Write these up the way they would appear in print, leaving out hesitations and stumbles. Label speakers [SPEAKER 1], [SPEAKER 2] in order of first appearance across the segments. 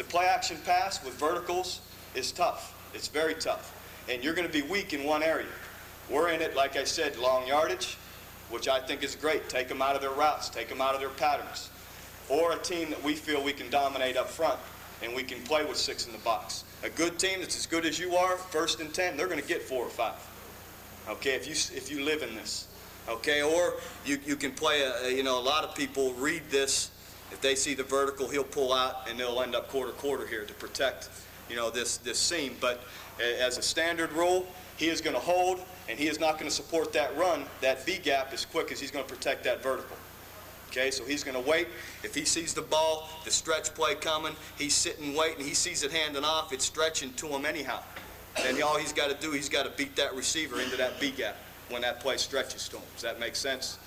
[SPEAKER 1] The play action pass with verticals is tough. It's very tough. And you're going to be weak in one area. We're in it, like I said, long yardage, which I think is great. Take them out of their routes, take them out of their patterns. Or a team that we feel we can dominate up front and we can play with 6 in the box. A good team that's as good as you are, 1st and 10, they're going to get 4 or 5. Okay, if you live in this. Okay, or you can play, a lot of people read this. If they see the vertical, he'll pull out and they'll end up quarter here to protect, this seam. But as a standard rule, he is going to hold and he is not going to support that run, that B gap, as quick as he's going to protect that vertical. Okay, so he's going to wait. If he sees the ball, the stretch play coming, he's sitting waiting, he sees it handing off, it's stretching to him anyhow. Then all he's got to do, he's got to beat that receiver into that B gap when that play stretches to him. Does that make sense?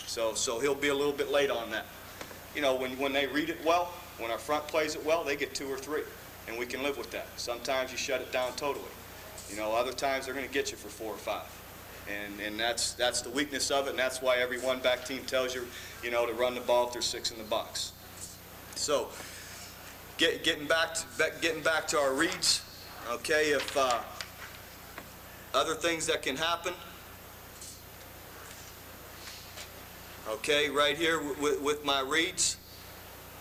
[SPEAKER 1] So he'll be a little bit late on that. When they read it well, when our front plays it well, they get 2 or 3, and we can live with that. Sometimes you shut it down totally. Other times they're going to get you for 4 or 5. And that's the weakness of it, and that's why every one-back team tells you, to run the ball if there's 6 in the box. So, getting back to our reads, okay, if other things that can happen, okay, right here with my reads,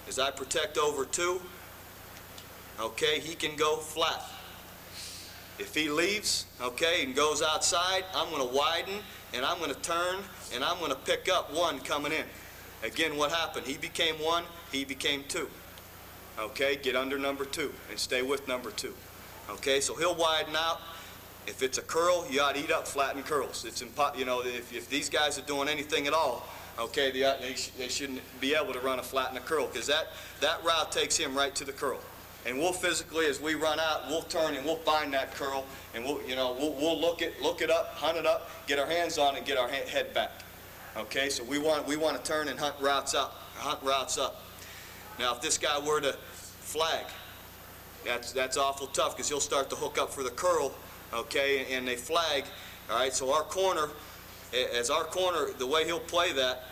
[SPEAKER 1] as I protect over 2, okay, he can go flat. If he leaves, okay, and goes outside, I'm going to widen, and I'm going to turn, and I'm going to pick up 1 coming in. Again, what happened? He became 1, he became 2. Okay, get under number 2 and stay with number 2. Okay, so he'll widen out. If it's a curl, you ought to eat up flattened curls. It's if these guys are doing anything at all, okay, they shouldn't be able to run a flatten a curl, because that route takes him right to the curl. And we'll physically, as we run out, we'll turn and we'll find that curl, and we'll look it up, hunt it up, get our hands on it, and get our head back. Okay, so we want to turn and hunt routes up. Now, if this guy were to flag, that's awful tough, because he'll start to hook up for the curl. Okay, and they flag. All right, so our corner, the way he'll play that,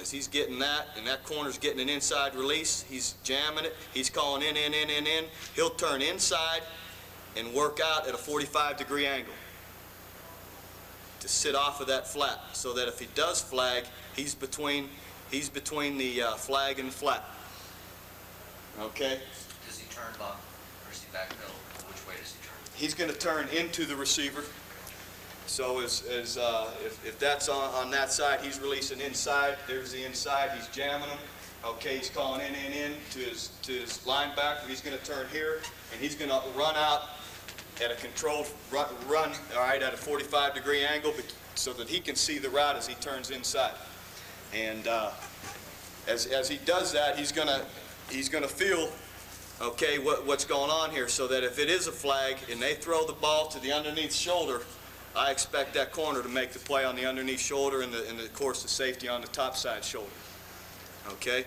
[SPEAKER 1] as he's getting that, and that corner's getting an inside release, he's jamming it, he's calling in. He'll turn inside and work out at a 45-degree angle to sit off of that flat, so that if he does flag, he's between the flag and the flat. Okay?
[SPEAKER 2] Does he turn long, or is he backfill? Which way does he turn?
[SPEAKER 1] He's going to turn into the receiver. So if that's on that side, he's releasing inside. There's the inside. He's jamming him. Okay, he's calling in to his linebacker. He's going to turn here, and he's going to run out at a controlled run, all right, at a 45-degree angle, so that he can see the route as he turns inside. And as he does that, he's going to feel, okay, what's going on here, so that if it is a flag and they throw the ball to the underneath shoulder, I expect that corner to make the play on the underneath shoulder, and of course the safety on the top side shoulder. Okay?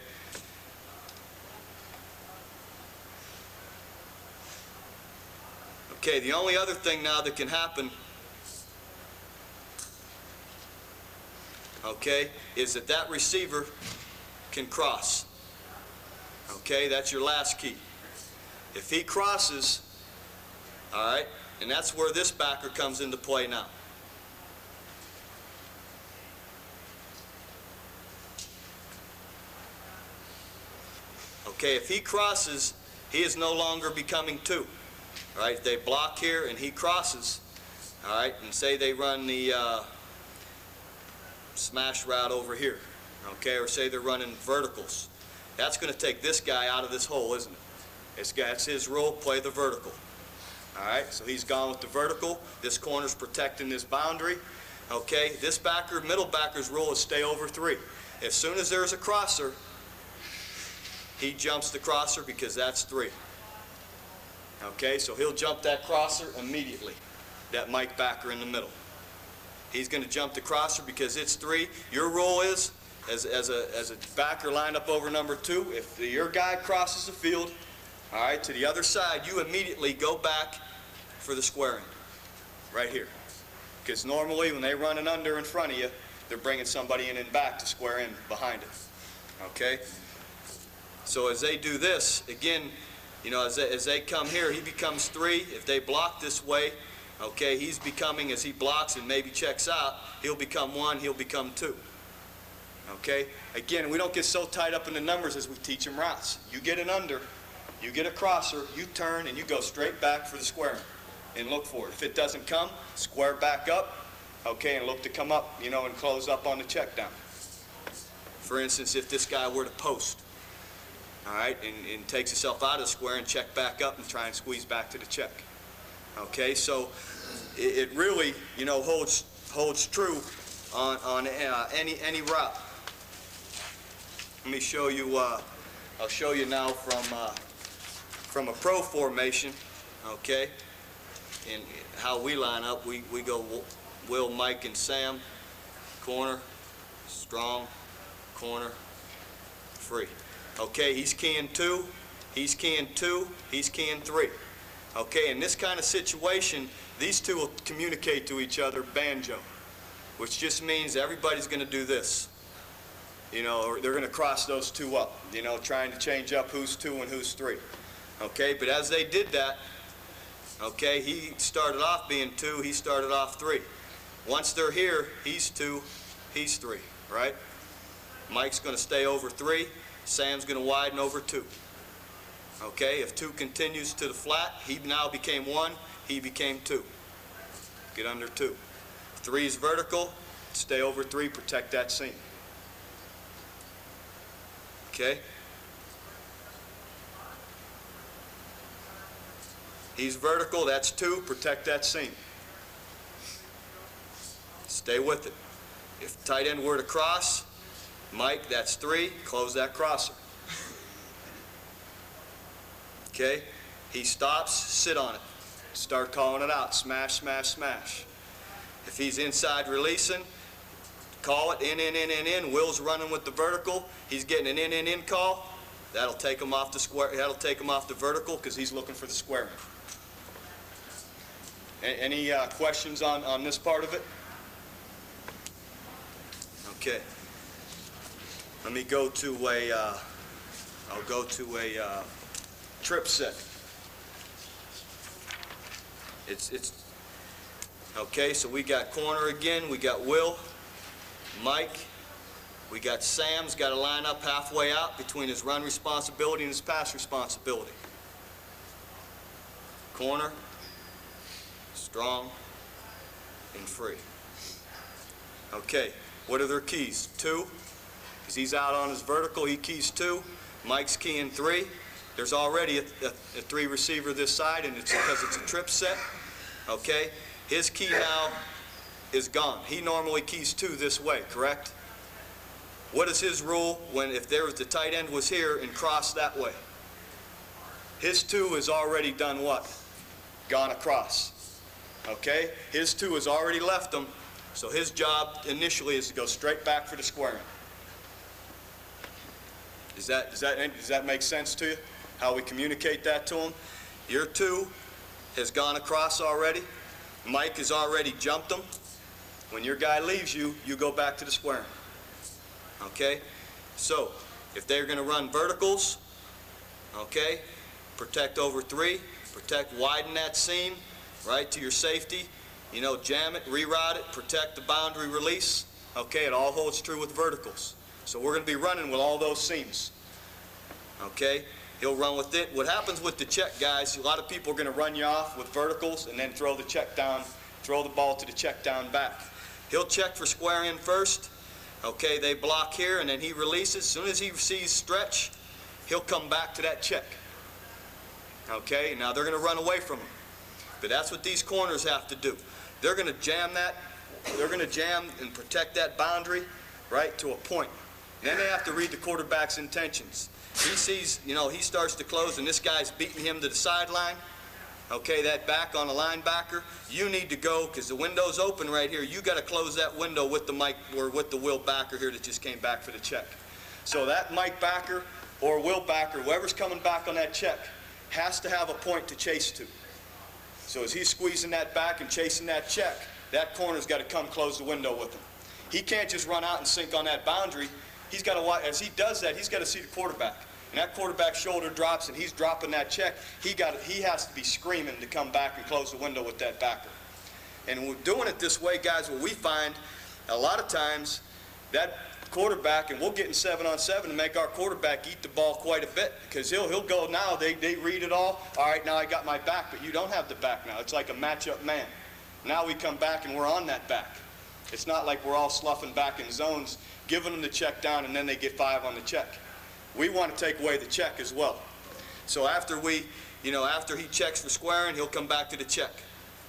[SPEAKER 1] Okay, the only other thing now that can happen, okay, is that receiver can cross. Okay, that's your last key. If he crosses, all right, and that's where this backer comes into play now. Okay, if he crosses, he is no longer becoming 2. All right, they block here and he crosses. All right, and say they run the smash route over here. Okay, or say they're running verticals. That's going to take this guy out of this hole, isn't it? That's his role, play the vertical. All right, so he's gone with the vertical. This corner's protecting this boundary. Okay, this middle backer's role is stay over 3. As soon as there's a crosser, he jumps the crosser, because that's 3. Okay, so he'll jump that crosser immediately, that Mike backer in the middle. He's going to jump the crosser because it's 3. Your role is, as a backer lined up over number 2, if your guy crosses the field, all right, to the other side, you immediately go back for the squaring, right here. Because normally when they run an under in front of you, they're bringing somebody in and back to square in behind it. Okay? So as they do this, again, you know, as they come here, he becomes 3. If they block this way, okay, he's becoming, as he blocks and maybe checks out, he'll become 1, he'll become 2. Okay? Again, we don't get so tied up in the numbers as we teach them routes. You get an under, you get a crosser, you turn, and you go straight back for the square and look for it. If it doesn't come, square back up, okay, and look to come up, you know, and close up on the check down. For instance, if this guy were to post, all right, and takes himself out of the square and check back up and try and squeeze back to the check. Okay, so it really, you know, holds true on any route. Let me show you. I'll show you now from a pro formation. Okay, and how we line up. We go Will, Mike, and Sam. Corner, strong, corner, free. Okay, he's keying 2, he's keying 2, he's keying 3. Okay, in this kind of situation, these two will communicate to each other banjo, which just means everybody's going to do this. You know, or they're going to cross those 2 up, you know, trying to change up who's 2 and who's 3. Okay, but as they did that, okay, he started off being 2, he started off 3. Once they're here, he's 2, he's 3, right? Mike's going to stay over 3. Sam's going to widen over 2. Okay, if 2 continues to the flat, he now became 1, he became 2. Get under 2. 3 is vertical, stay over 3, protect that seam. Okay? He's vertical, that's 2, protect that seam. Stay with it. If tight end were to cross, Mike, that's 3, close that crosser. Okay? He stops, sit on it. Start calling it out, smash, smash, smash. If he's inside releasing, call it in. Will's running with the vertical. He's getting an in call. That'll take him off the square. That'll take him off the vertical because he's looking for the square. Any questions on this part of it? Okay. Let me go to I'll go to a trip set. It's okay, so we got corner again, we got Will, Mike, we got Sam's got to line up halfway out between his run responsibility and his pass responsibility. Corner, strong, and free. Okay, what are their keys? 2, because he's out on his vertical, he keys 2. Mike's keying 3. There's already a 3 receiver this side, and it's because it's a trip set. Okay, his key now is gone. He normally keys 2 this way, correct? What is his rule if the tight end was here and crossed that way? His 2 is already done what? Gone across. Okay, his 2 has already left him, so his job initially is to go straight back for the square. Does that make sense to you? How we communicate that to him? Your 2 has gone across already. Mike has already jumped him. When your guy leaves you, you go back to the square. Okay? So, if they're going to run verticals, okay, protect over 3, widen that seam, right, to your safety. You know, jam it, reroute it, protect the boundary release. Okay, it all holds true with verticals. So we're going to be running with all those seams. Okay? He'll run with it. What happens with the check, guys, a lot of people are going to run you off with verticals and then throw the check down, throw the ball to the check down back. He'll check for square in first. Okay, they block here, and then he releases. As soon as he sees stretch, he'll come back to that check. Okay, now they're going to run away from him. But that's what these corners have to do. They're going to jam that. They're going to jam and protect that boundary, right, to a point. And then they have to read the quarterback's intentions. He sees, you know, he starts to close, and this guy's beating him to the sideline. Okay, that back on the linebacker. You need to go, because the window's open right here. You got to close that window with the Mike or with the Will backer here that just came back for the check. So that Mike backer or Will backer, whoever's coming back on that check, has to have a point to chase to. So as he's squeezing that back and chasing that check, that corner's got to come close the window with him. He can't just run out and sink on that boundary. He's got to watch. As he does that, he's got to see the quarterback. and that quarterback's shoulder drops and he's dropping that check, he has to be screaming to come back and close the window with that backer. And we're doing it this way, guys, what we find a lot of times that quarterback, and we'll get in 7-on-7 to make our quarterback eat the ball quite a bit, because he'll go now, they read it all right, now I got my back, but you don't have the back now. It's like a matchup man. Now we come back and we're on that back. It's not like we're all sloughing back in zones, giving them the check down, and then they get 5 on the check. We want to take away the check as well. So after after he checks for squaring, he'll come back to the check.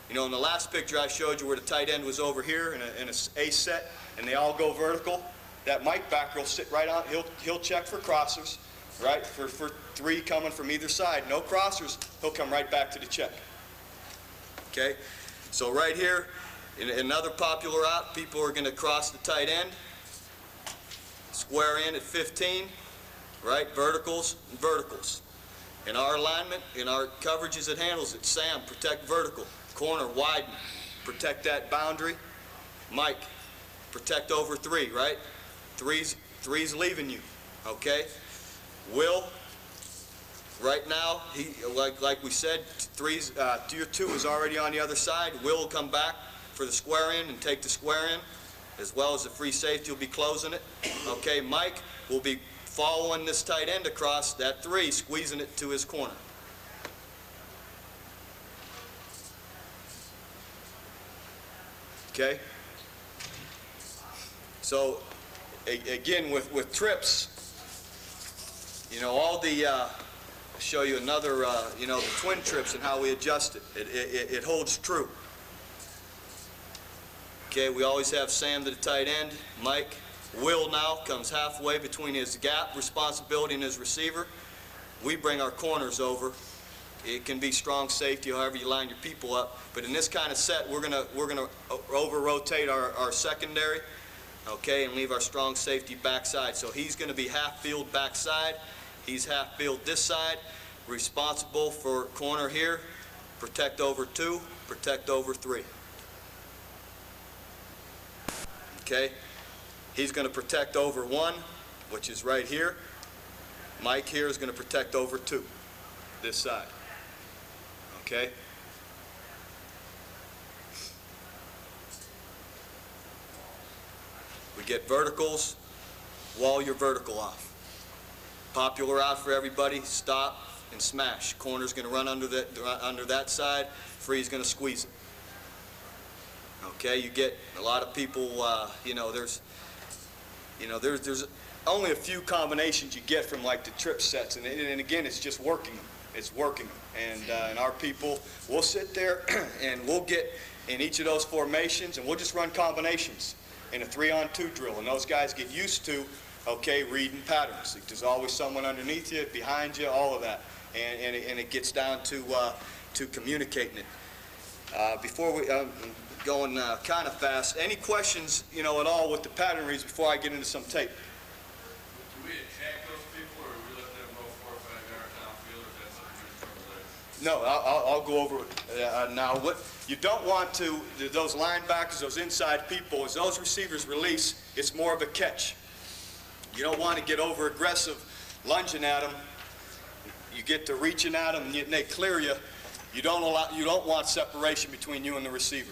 [SPEAKER 1] In the last picture I showed you where the tight end was over here in a ace set, and they all go vertical, that Mike backer will sit right on, he'll check for crossers, right, for 3 coming from either side. No crossers, he'll come right back to the check. Okay, so right here, in another popular out, people are going to cross the tight end, square in at 15, right, verticals and verticals. In our alignment, in our coverages it handles it, Sam, protect vertical. Corner, widen, protect that boundary. Mike, protect over 3, right? Three's leaving you, okay? Will, right now, he like we said, tier 2 is already on the other side. Will come back for the square in and take the square in, as well as the free safety will be closing it. Okay, Mike will be following this tight end across that 3, squeezing it to his corner. Okay? So, again, with trips, all the, I'll show you another, the twin trips and how we adjust it. It holds true. Okay, we always have Sam to the tight end. Mike, Will now comes halfway between his gap responsibility and his receiver. We bring our corners over. It can be strong safety, however you line your people up. But in this kind of set, we're gonna over-rotate our secondary, okay, and leave our strong safety backside. So he's gonna be half field backside. He's half field this side. Responsible for corner here. Protect over 2, protect over 3. Okay, he's gonna protect over 1, which is right here. Mike here is gonna protect over 2, this side. Okay? We get verticals, wall your vertical off. Popular out for everybody, stop and smash. Corner's going to run under that side, free's going to squeeze it. Okay, you get a lot of people, there's only a few combinations you get from like the trip sets, and again, it's just working them. It's working them. And our people, we'll sit there and we'll get in each of those formations and we'll just run combinations in a 3-on-2 drill. And those guys get used to, okay, reading patterns. There's always someone underneath you, behind you, all of that. And it gets down to communicating it. Before we, going kind of fast, any questions, at all with the pattern reads before I get into some tape?
[SPEAKER 3] Do we attack those people, or do we let them go 4 or 5 yards downfield, or is that something we
[SPEAKER 1] No, I'll go over it now. What you don't want to, those linebackers, those inside people, as those receivers release, it's more of a catch. You don't want to get over aggressive, lunging at them. You get to reaching at them and they clear you. You don't want separation between you and the receiver.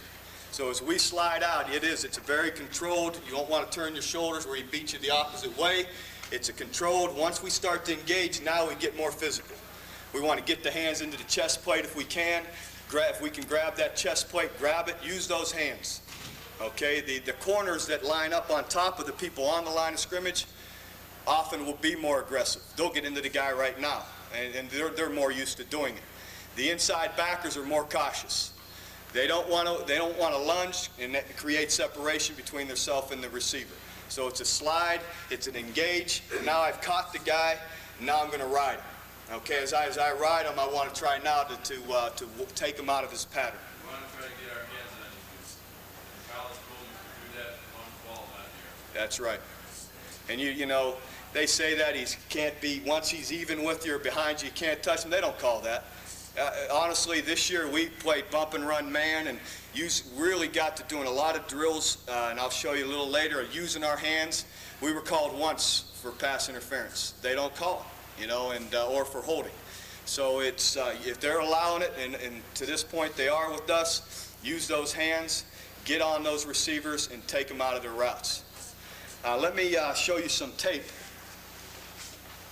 [SPEAKER 1] So as we slide out, it's a very controlled. You don't want to turn your shoulders where he beats you the opposite way. It's a controlled. Once we start to engage, now we get more physical. We want to get the hands into the chest plate if we can. If we can grab that chest plate, grab it, use those hands. Okay, the corners that line up on top of the people on the line of scrimmage often will be more aggressive. They'll get into the guy right now, and they're more used to doing it. The inside backers are more cautious. They don't want to lunge and create separation between themselves and the receiver. So it's a slide, it's an engage. And now I've caught the guy, and now I'm going to ride him. Okay, as I ride him, I want to try now to take him out of his pattern.
[SPEAKER 3] We want to try to get our hands on you. In college school, you can do that one ball not here.
[SPEAKER 1] That's right. And they say that he can't be, once he's even with you or behind you, you can't touch him. They don't call that. Honestly, this year we played bump and run man, and really got to doing a lot of drills, and I'll show you a little later, using our hands. We were called once for pass interference. They don't call it. you know, and or for holding. So it's if they're allowing it, and to this point they are with us, use those hands, get on those receivers, and take them out of their routes. Let me show you some tape